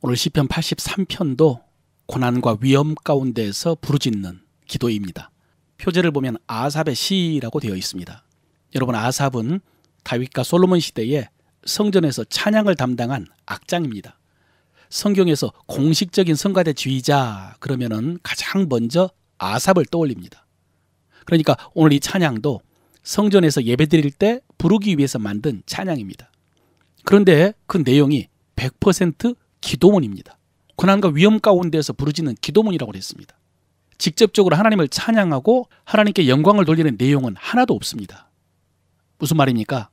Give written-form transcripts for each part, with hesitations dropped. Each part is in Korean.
오늘 시편 83편도 고난과 위험 가운데에서 부르짖는 기도입니다. 표제를 보면 아삽의 시라고 되어 있습니다. 여러분, 아삽은 다윗과 솔로몬 시대에 성전에서 찬양을 담당한 악장입니다. 성경에서 공식적인 성가대 지휘자 그러면은 가장 먼저 아삽을 떠올립니다. 그러니까 오늘 이 찬양도 성전에서 예배드릴 때 부르기 위해서 만든 찬양입니다. 그런데 그 내용이 100% 기도문입니다. 고난과 위험 가운데에서 부르짖는 기도문이라고 했습니다. 직접적으로 하나님을 찬양하고 하나님께 영광을 돌리는 내용은 하나도 없습니다. 무슨 말입니까?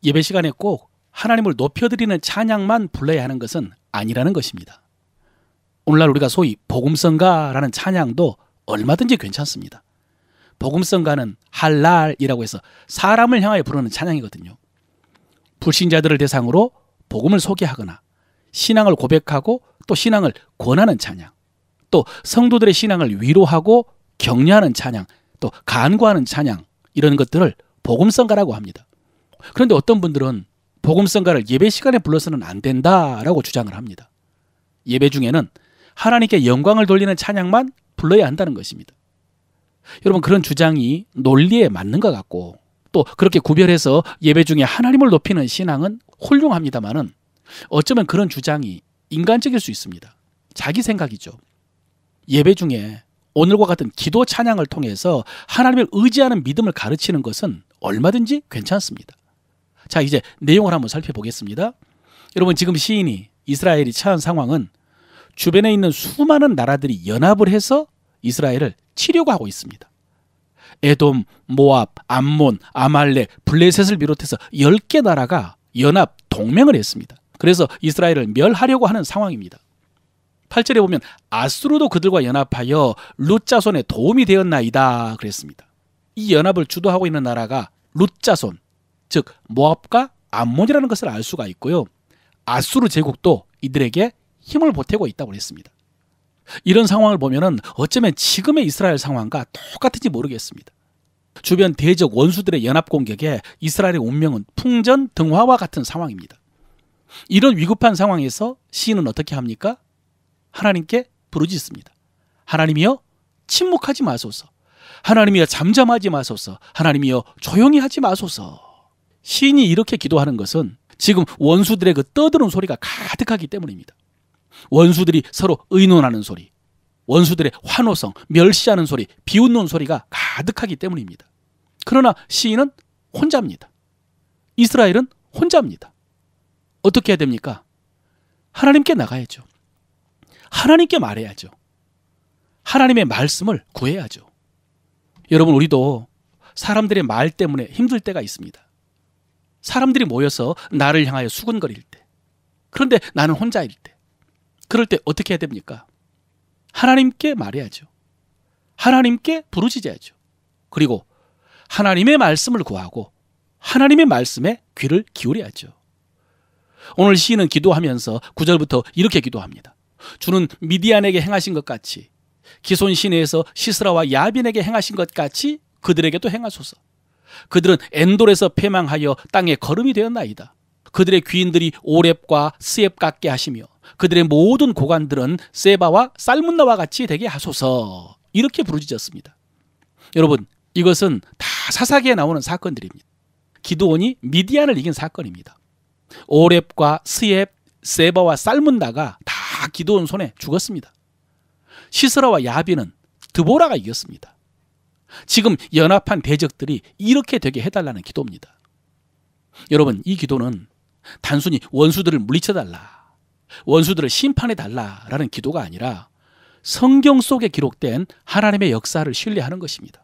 예배 시간에 꼭 하나님을 높여드리는 찬양만 불러야 하는 것은 아니라는 것입니다. 오늘날 우리가 소위 복음성가라는 찬양도 얼마든지 괜찮습니다. 복음성가는 할랄이라고 해서 사람을 향하여 부르는 찬양이거든요. 불신자들을 대상으로 복음을 소개하거나 신앙을 고백하고 또 신앙을 권하는 찬양, 또 성도들의 신앙을 위로하고 격려하는 찬양, 또 간구하는 찬양, 이런 것들을 복음성가라고 합니다. 그런데 어떤 분들은 복음성가를 예배 시간에 불러서는 안 된다라고 주장을 합니다. 예배 중에는 하나님께 영광을 돌리는 찬양만 불러야 한다는 것입니다. 여러분, 그런 주장이 논리에 맞는 것 같고 또 그렇게 구별해서 예배 중에 하나님을 높이는 신앙은 훌륭합니다만은 어쩌면 그런 주장이 인간적일 수 있습니다. 자기 생각이죠. 예배 중에 오늘과 같은 기도 찬양을 통해서 하나님을 의지하는 믿음을 가르치는 것은 얼마든지 괜찮습니다. 자, 이제 내용을 한번 살펴보겠습니다. 여러분, 지금 시인이 이스라엘이 처한 상황은 주변에 있는 수많은 나라들이 연합을 해서 이스라엘을 치려고 하고 있습니다. 에돔, 모압, 암몬, 아말렉, 블레셋을 비롯해서 10개 나라가 연합 동맹을 했습니다. 그래서 이스라엘을 멸하려고 하는 상황입니다. 8절에 보면 아수르도 그들과 연합하여 룻 자손의 도움이 되었나이다 그랬습니다. 이 연합을 주도하고 있는 나라가 룻 자손, 즉 모압과 암몬이라는 것을 알 수가 있고요. 아수르 제국도 이들에게 힘을 보태고 있다고 그랬습니다. 이런 상황을 보면은 어쩌면 지금의 이스라엘 상황과 똑같은지 모르겠습니다. 주변 대적 원수들의 연합 공격에 이스라엘의 운명은 풍전등화와 같은 상황입니다. 이런 위급한 상황에서 시인은 어떻게 합니까? 하나님께 부르짖습니다. 하나님이여 침묵하지 마소서. 하나님이여 잠잠하지 마소서. 하나님이여 조용히 하지 마소서. 시인이 이렇게 기도하는 것은 지금 원수들의 그 떠드는 소리가 가득하기 때문입니다. 원수들이 서로 의논하는 소리, 원수들의 환호성, 멸시하는 소리, 비웃는 소리가 가득하기 때문입니다. 그러나 시인은 혼자입니다. 이스라엘은 혼자입니다. 어떻게 해야 됩니까? 하나님께 나가야죠. 하나님께 말해야죠. 하나님의 말씀을 구해야죠. 여러분, 우리도 사람들의 말 때문에 힘들 때가 있습니다. 사람들이 모여서 나를 향하여 수군거릴 때, 그런데 나는 혼자일 때, 그럴 때 어떻게 해야 됩니까? 하나님께 말해야죠. 하나님께 부르짖어야죠. 그리고 하나님의 말씀을 구하고 하나님의 말씀에 귀를 기울여야죠. 오늘 시인은 기도하면서 9절부터 이렇게 기도합니다. 주는 미디안에게 행하신 것 같이 기손 시내에서 시스라와 야빈에게 행하신 것 같이 그들에게도 행하소서. 그들은 엔돌에서 패망하여 땅에 거름이 되었나이다. 그들의 귀인들이 오렙과 스엡 같게 하시며 그들의 모든 고관들은 세바와 살문나와 같이 되게 하소서. 이렇게 부르짖었습니다. 여러분, 이것은 다 사사기에 나오는 사건들입니다. 기드온이 미디안을 이긴 사건입니다. 오렙과 스엡, 세바와 살문나가 다 기드온 손에 죽었습니다. 시스라와 야빈은 드보라가 이겼습니다. 지금 연합한 대적들이 이렇게 되게 해달라는 기도입니다. 여러분, 이 기도는 단순히 원수들을 물리쳐달라, 원수들을 심판해달라라는 기도가 아니라 성경 속에 기록된 하나님의 역사를 신뢰하는 것입니다.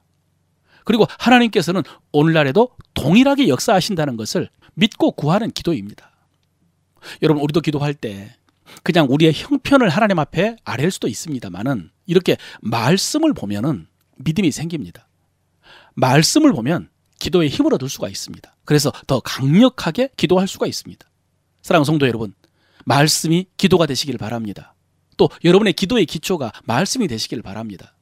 그리고 하나님께서는 오늘날에도 동일하게 역사하신다는 것을 믿고 구하는 기도입니다. 여러분, 우리도 기도할 때 그냥 우리의 형편을 하나님 앞에 아뢰일 수도 있습니다만은 이렇게 말씀을 보면은 믿음이 생깁니다. 말씀을 보면 기도에 힘을 얻을 수가 있습니다. 그래서 더 강력하게 기도할 수가 있습니다. 사랑하는 성도 여러분, 말씀이 기도가 되시길 바랍니다. 또 여러분의 기도의 기초가 말씀이 되시길 바랍니다.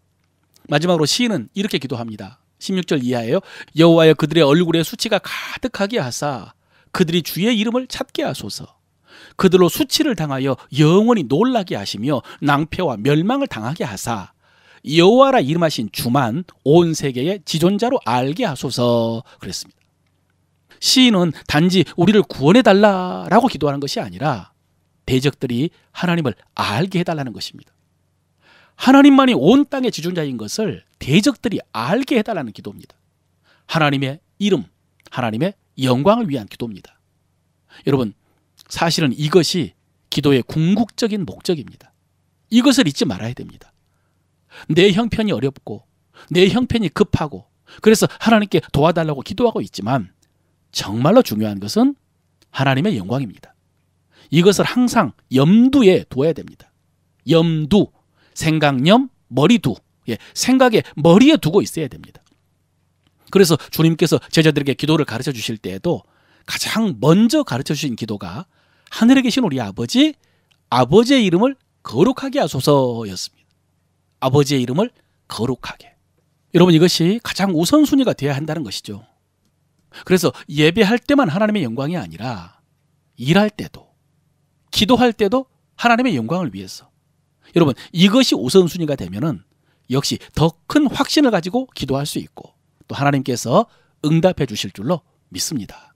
마지막으로 시인은 이렇게 기도합니다. 16절 이하예요. 여호와여 그들의 얼굴에 수치가 가득하게 하사 그들이 주의 이름을 찾게 하소서. 그들로 수치를 당하여 영원히 놀라게 하시며 낭패와 멸망을 당하게 하사 여호와라 이름하신 주만 온 세계의 지존자로 알게 하소서 그랬습니다. 시인은 단지 우리를 구원해 달라라고 기도하는 것이 아니라 대적들이 하나님을 알게 해달라는 것입니다. 하나님만이 온 땅의 지존자인 것을 대적들이 알게 해달라는 기도입니다. 하나님의 이름, 하나님의 영광을 위한 기도입니다. 여러분, 사실은 이것이 기도의 궁극적인 목적입니다. 이것을 잊지 말아야 됩니다. 내 형편이 어렵고 내 형편이 급하고 그래서 하나님께 도와달라고 기도하고 있지만 정말로 중요한 것은 하나님의 영광입니다. 이것을 항상 염두에 두어야 됩니다. 염두, 생각염, 머리두, 생각의 머리에 두고 있어야 됩니다. 그래서 주님께서 제자들에게 기도를 가르쳐 주실 때에도 가장 먼저 가르쳐 주신 기도가 하늘에 계신 우리 아버지, 아버지의 이름을 거룩하게 하소서였습니다. 아버지의 이름을 거룩하게. 여러분, 이것이 가장 우선순위가 되어야 한다는 것이죠. 그래서 예배할 때만 하나님의 영광이 아니라 일할 때도, 기도할 때도 하나님의 영광을 위해서. 여러분, 이것이 우선순위가 되면은 역시 더 큰 확신을 가지고 기도할 수 있고 또 하나님께서 응답해 주실 줄로 믿습니다.